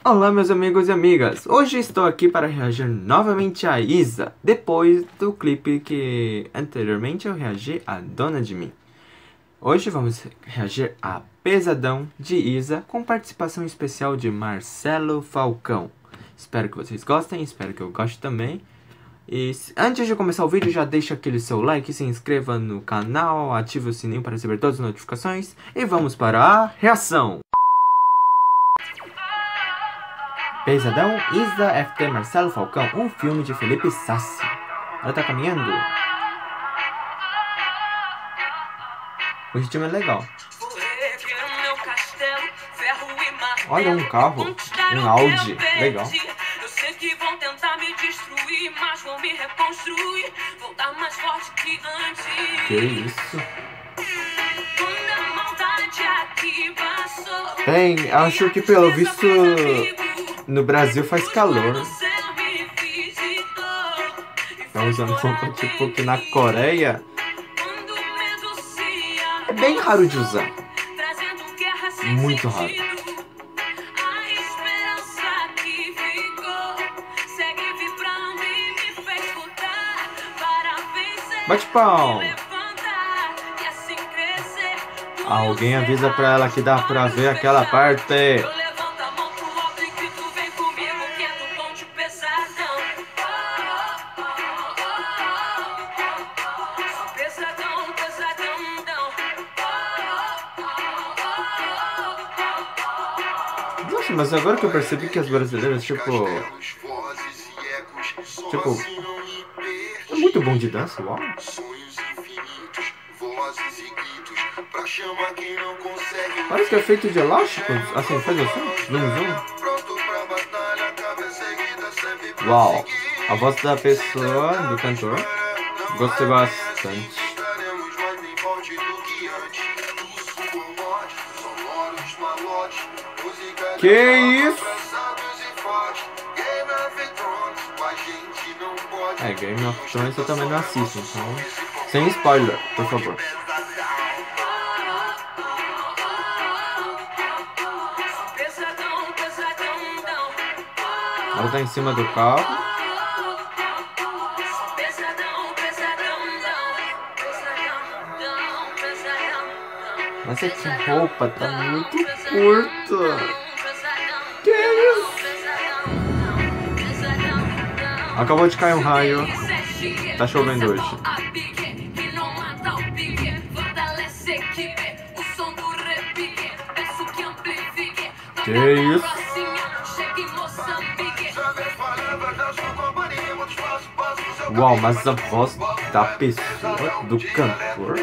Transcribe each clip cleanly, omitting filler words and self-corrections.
Olá meus amigos e amigas, hoje estou aqui para reagir novamente a Isa, depois do clipe que anteriormente eu reagi a Dona de Mim. Hoje vamos reagir a Pesadão de Isa, com participação especial de Marcelo Falcão. Espero que vocês gostem, espero que eu goste também. E antes de começar o vídeo, já deixa aquele seu like, se inscreva no canal, ative o sininho para receber todas as notificações e vamos para a reação! Pesadão, Isa FT Marcelo Falcão, um filme de Felipe Sassi. Ela tá caminhando. O ritmo é legal. Olha um carro, um Audi, legal. Eu sei que vão tentar me destruir, mas vão me reconstruir, voltar mais forte que antes. Que isso? Bem, acho que pelo visto no Brasil faz calor. Tá usando roupa tipo que na Coreia é bem raro de usar. Muito raro. Bate palma. Alguém avisa pra ela que dá pra ver aquela parte. Nossa, mas agora que eu percebi que as brasileiras, tipo, é muito bom de dança, uau. Parece que é feito de elástico, assim, faz assim, zoom. Uau, a voz da pessoa, do cantor, gostei bastante. Que isso? É, Game of Thrones eu também não assisto, então... Sem spoiler, por favor. Ela tá em cima do carro. Mas essa roupa tá muito curta. Que isso? Acabou de cair um raio. Tá chovendo hoje. Que isso? Uau, mas a voz da pessoa, do cantor,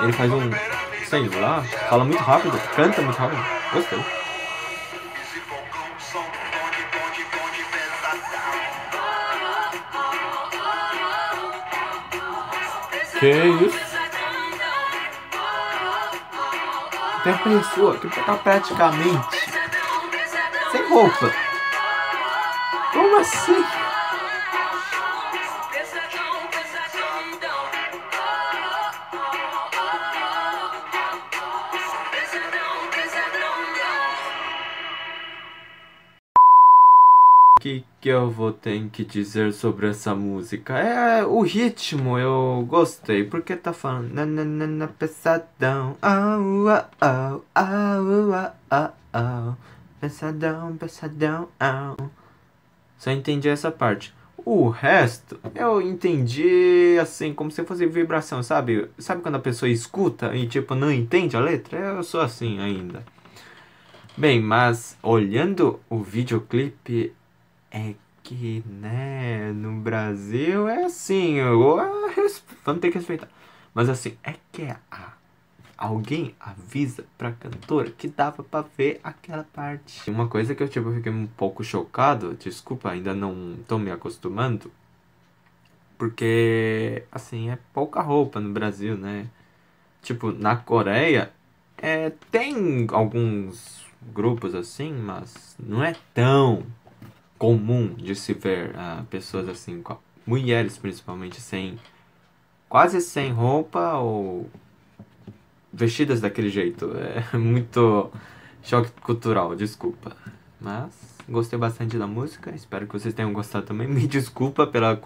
ele faz um, sei lá, fala muito rápido, canta muito rápido. Gostei. Que isso? Tem a pessoa que tá praticamente sem roupa. Como assim? O que eu vou ter que dizer sobre essa música? É o ritmo, eu gostei, porque tá falando nananana pesadão, au, au, au, au, au, au, pesadão, pesadão, au. Só entendi essa parte. O resto, eu entendi assim, como se fosse vibração, sabe? Sabe quando a pessoa escuta e tipo não entende a letra? Eu sou assim ainda. Bem, mas olhando o videoclipe, é que, né, no Brasil é assim, vamos ter que respeitar. Mas assim, é que alguém avisa pra cantora que dava pra ver aquela parte. Uma coisa que eu tipo, fiquei um pouco chocado, desculpa, ainda não tô me acostumando. Porque, assim, é pouca roupa no Brasil, né? Tipo, na Coreia, tem alguns grupos assim, mas não é tão comum de se ver pessoas assim, mulheres principalmente, quase sem roupa ou vestidas daquele jeito. É muito Choque cultural, desculpa. Mas gostei bastante da música. Espero que vocês tenham gostado também. Me desculpa pela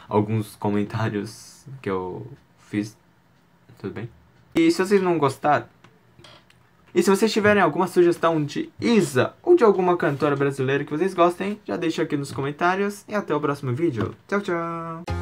alguns comentários que eu fiz. Tudo bem? E se vocês não gostaram, e se vocês tiverem alguma sugestão de Isa ou de alguma cantora brasileira que vocês gostem, já deixa aqui nos comentários. E até o próximo vídeo. Tchau, tchau!